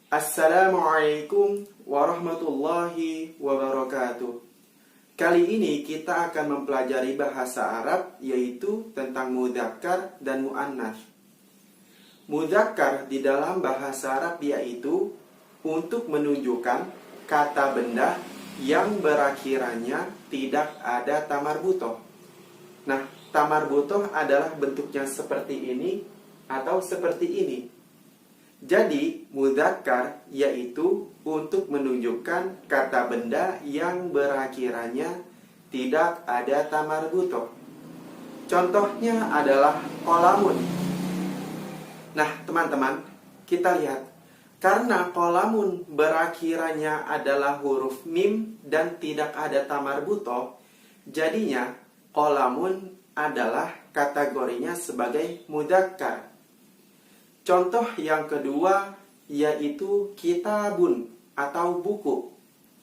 Assalamualaikum warahmatullahi wabarakatuh. Kali ini kita akan mempelajari bahasa Arab, yaitu tentang mudzakkar dan muannats. Mudzakkar di dalam bahasa Arab yaitu untuk menunjukkan kata benda yang berakhirannya tidak ada tamarbutoh. Nah, tamarbutoh adalah bentuknya seperti ini atau seperti ini. Jadi, mudzakkar yaitu untuk menunjukkan kata benda yang berakhirannya tidak ada tamarbutoh. Contohnya adalah qalamun. Nah, teman-teman, kita lihat. Karena qalamun berakhirannya adalah huruf mim dan tidak ada tamarbutoh, jadinya qalamun adalah kategorinya sebagai mudzakkar. Contoh yang kedua yaitu kitabun atau buku.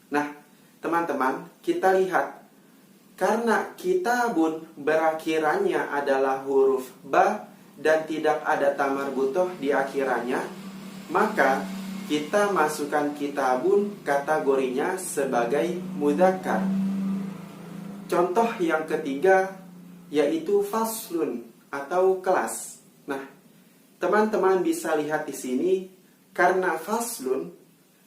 Nah, teman-teman, kita lihat. Karena kitabun berakhirannya adalah huruf ba dan tidak ada tamarbutoh di akhirannya, maka kita masukkan kitabun kategorinya sebagai mudzakkar. Contoh yang ketiga yaitu faslun atau kelas. Nah, teman-teman bisa lihat di sini, karena faslun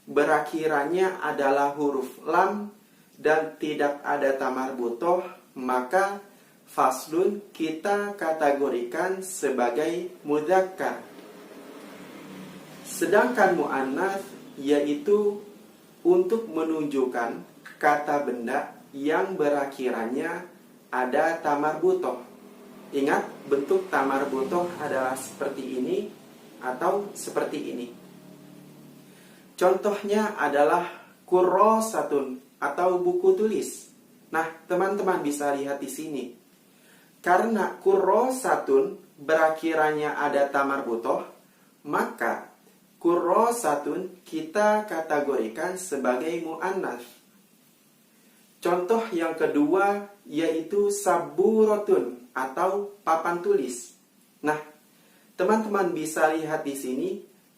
berakhirannya adalah huruf lam dan tidak ada tamarbutoh, maka faslun kita kategorikan sebagai mudzakkar. Sedangkan muannats yaitu untuk menunjukkan kata benda yang berakhirannya ada tamarbutoh. Ingat, bentuk tamarbutoh adalah seperti ini atau seperti ini. Contohnya adalah kurrosatun atau buku tulis. Nah, teman-teman bisa lihat di sini. Karena kurrosatun berakhirannya ada tamarbutoh, maka kurrosatun kita kategorikan sebagai muannats. Contoh yang kedua yaitu saburatun atau papan tulis. Nah, teman-teman bisa lihat di sini,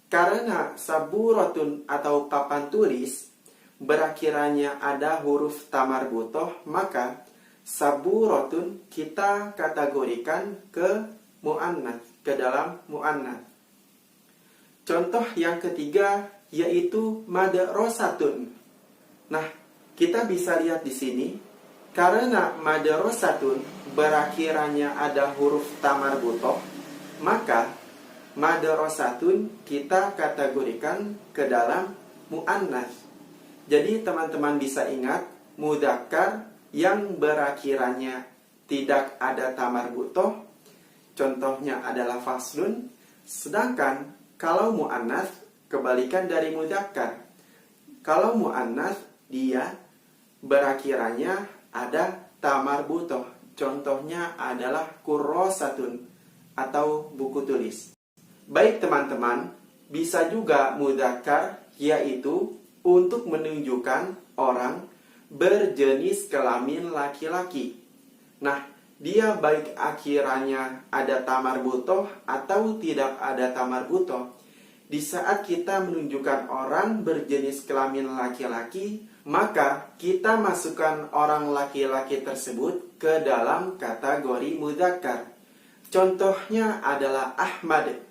karena saburatun atau papan tulis berakhirannya ada huruf tamarbutoh, maka saburatun kita kategorikan ke muannats, ke dalam muannats. Contoh yang ketiga yaitu madrasatun. Nah, kita bisa lihat di sini, karena madrasatun berakhirannya ada huruf tamarbutoh, maka madrasatun kita kategorikan ke dalam muannats. Jadi teman-teman bisa ingat, mudzakkar yang berakhirannya tidak ada tamarbutoh, contohnya adalah faslun. Sedangkan kalau muannats kebalikan dari mudzakkar. Kalau muannats dia berakhirannya ada tamarbutoh. Contohnya adalah kurrosatun atau buku tulis. Baik teman-teman, bisa juga mudzakkar yaitu untuk menunjukkan orang berjenis kelamin laki-laki. Nah, dia baik akhirannya ada tamarbutoh atau tidak ada tamarbutoh. Di saat kita menunjukkan orang berjenis kelamin laki-laki, maka kita masukkan orang laki-laki tersebut ke dalam kategori mudzakkar. Contohnya adalah Ahmad.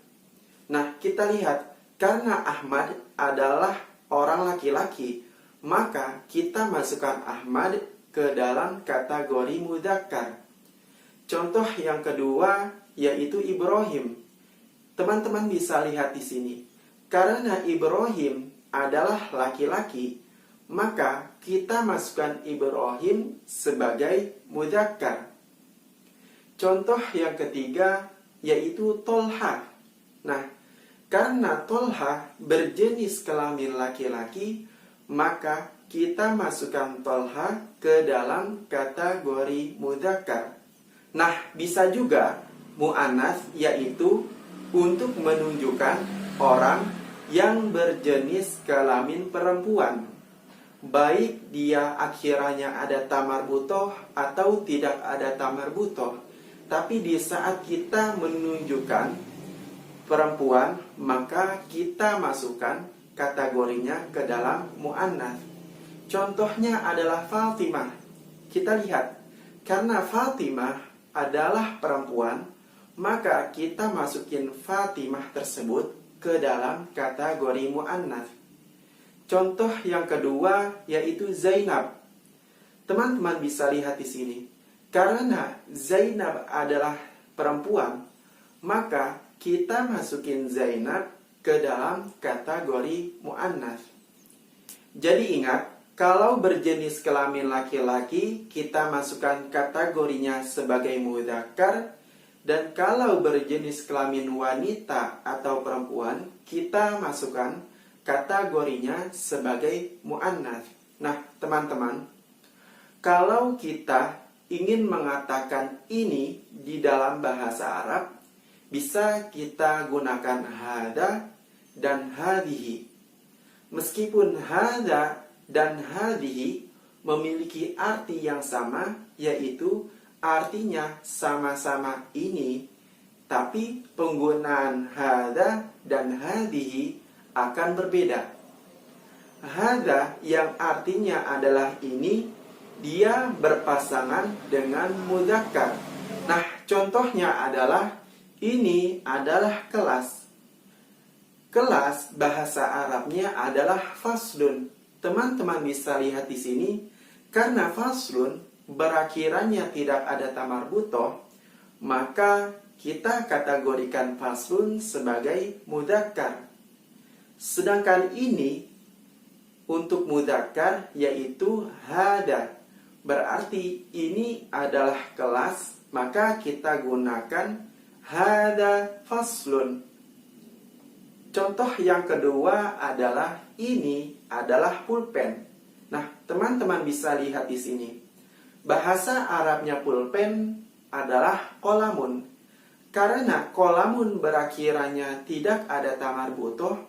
Nah, kita lihat, karena Ahmad adalah orang laki-laki, maka kita masukkan Ahmad ke dalam kategori mudzakkar. Contoh yang kedua yaitu Ibrahim. Teman-teman bisa lihat di sini. Karena Ibrahim adalah laki-laki, maka kita masukkan Ibrahim sebagai mudzakkar. Contoh yang ketiga yaitu Tolha. Nah, karena Tolha berjenis kelamin laki-laki, maka kita masukkan Tolha ke dalam kategori mudzakkar. Nah, bisa juga muannats yaitu untuk menunjukkan orang yang berjenis kelamin perempuan. Baik dia akhirannya ada tamarbutoh atau tidak ada tamarbutoh. Tapi di saat kita menunjukkan perempuan, maka kita masukkan kategorinya ke dalam muannats. Contohnya adalah Fatimah. Kita lihat, karena Fatimah adalah perempuan, maka kita masukin Fatimah tersebut ke dalam kategori muannats. Contoh yang kedua yaitu Zainab. Teman-teman bisa lihat di sini. Karena Zainab adalah perempuan, maka kita masukin Zainab ke dalam kategori muannats. Jadi ingat, kalau berjenis kelamin laki-laki, kita masukkan kategorinya sebagai mudzakkar, dan kalau berjenis kelamin wanita atau perempuan, kita masukkan kategorinya sebagai muannats. Nah, teman-teman, kalau kita ingin mengatakan ini di dalam bahasa Arab, bisa kita gunakan hada dan hadhihi. Meskipun hada dan hadhihi memiliki arti yang sama, yaitu artinya sama-sama ini, tapi penggunaan hada dan hadhihi akan berbeda. Hada yang artinya adalah ini, dia berpasangan dengan mudzakkar. Nah, contohnya adalah ini adalah kelas. Kelas bahasa Arabnya adalah faslun. Teman-teman bisa lihat di sini, karena faslun berakhirannya tidak ada tamarbutoh, maka kita kategorikan faslun sebagai mudzakkar. Sedangkan ini untuk mudzakkar yaitu hada. Berarti ini adalah kelas, maka kita gunakan hada faslun. Contoh yang kedua adalah ini adalah pulpen. Nah, teman-teman bisa lihat di sini. Bahasa Arabnya pulpen adalah kolamun. Karena kolamun berakhirannya tidak ada tamarbutoh,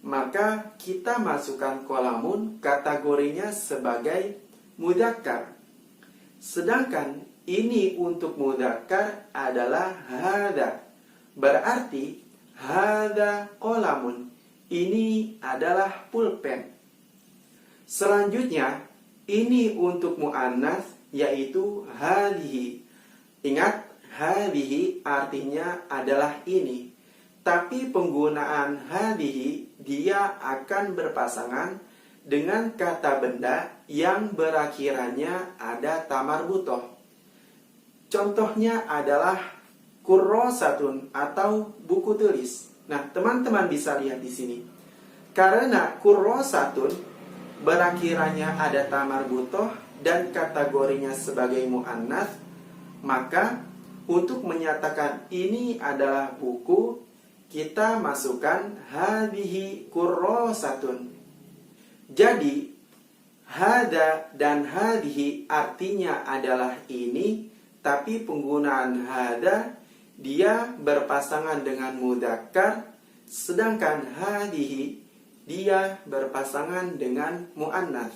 maka kita masukkan kolamun kategorinya sebagai mudzakkar. Sedangkan ini untuk mudzakkar adalah hada. Berarti hada kolamun. Ini adalah pulpen. Selanjutnya, ini untuk muannats yaitu hadhihi. Ingat, hadhihi artinya adalah ini. Tapi penggunaan hadhihi dia akan berpasangan dengan kata benda yang berakhirannya ada tamarbutoh. Contohnya adalah kurrosatun atau buku tulis. Nah, teman-teman bisa lihat di sini. Karena kurrosatun berakhirannya ada tamarbutoh dan kategorinya sebagai muannats, maka untuk menyatakan ini adalah buku, kita masukkan hadhihi kurrosatun. Jadi, hada dan hadhihi artinya adalah ini, tapi penggunaan hada dia berpasangan dengan mudzakkar, sedangkan hadhihi dia berpasangan dengan muannats.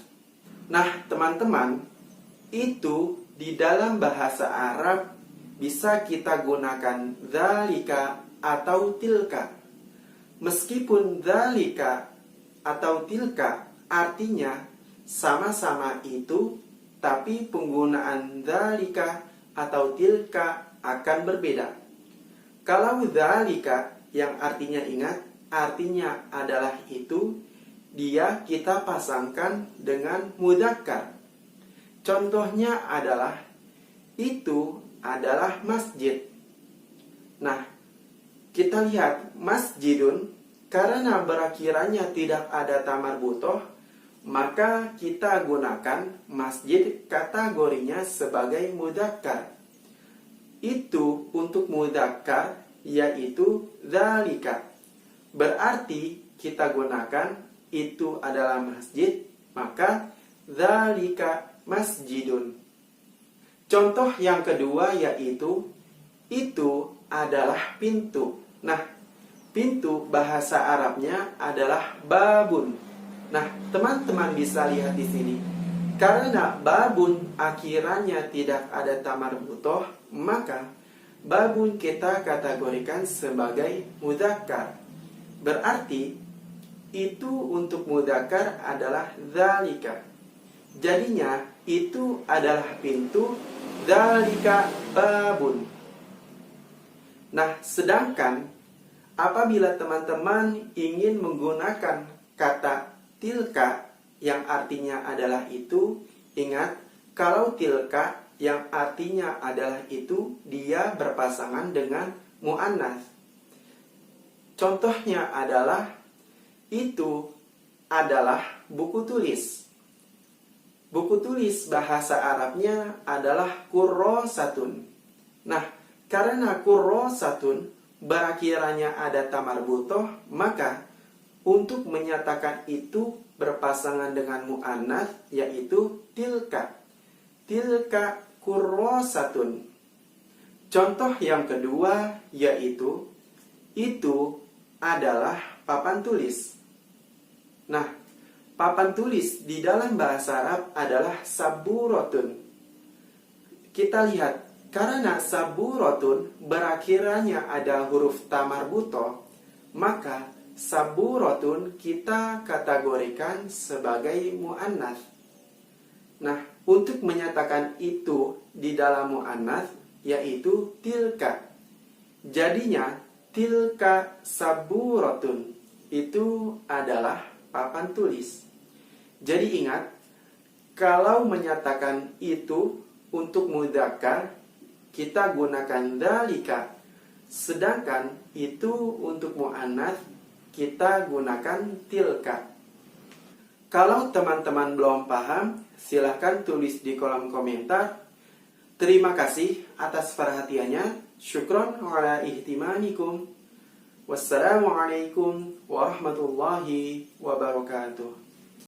Nah, teman-teman, itu di dalam bahasa Arab bisa kita gunakan dzalika atau tilka. Meskipun dzalika atau tilka artinya sama-sama itu, tapi penggunaan dzalika atau tilka akan berbeda. Kalau dzalika yang artinya ingat, artinya adalah itu, dia kita pasangkan dengan mudzakkar. Contohnya adalah itu adalah masjid. Nah, kita lihat masjidun, karena berakhirannya tidak ada tamarbutoh, maka kita gunakan masjid kategorinya sebagai mudzakkar. Itu untuk mudzakkar yaitu dzalika. Berarti kita gunakan itu adalah masjid, maka dzalika masjidun. Contoh yang kedua yaitu itu adalah pintu. Nah, pintu bahasa Arabnya adalah babun. Nah, teman-teman bisa lihat di sini. Karena babun akhirannya tidak ada tamarbutoh, maka babun kita kategorikan sebagai mudzakkar. Berarti itu untuk mudzakkar adalah dzalika. Jadinya itu adalah pintu, dzalika babun. Nah, sedangkan apabila teman-teman ingin menggunakan kata tilka yang artinya adalah itu, ingat kalau tilka yang artinya adalah itu, dia berpasangan dengan muannats. Contohnya adalah itu adalah buku tulis. Buku tulis bahasa Arabnya adalah kurrosatun. Nah, karena kurrosatun berakhirannya ada tamarbutoh, maka untuk menyatakan itu berpasangan dengan muannats yaitu tilka. Tilka kurrosatun. Contoh yang kedua yaitu itu adalah papan tulis. Nah, papan tulis di dalam bahasa Arab adalah saburotun. Kita lihat, karena saburotun berakhirannya ada huruf tamarbutoh, maka saburotun kita kategorikan sebagai muannats. Nah, untuk menyatakan itu di dalam muannats yaitu tilka. Jadinya tilka saburotun itu adalah papan tulis. Jadi ingat, kalau menyatakan itu untuk mudzakkar kita gunakan dzalika. Sedangkan itu untuk muannats kita gunakan tilka. Kalau teman-teman belum paham, silahkan tulis di kolom komentar. Terima kasih atas perhatiannya. Syukron ala ihtimamikum. Wassalamualaikum warahmatullahi wabarakatuh.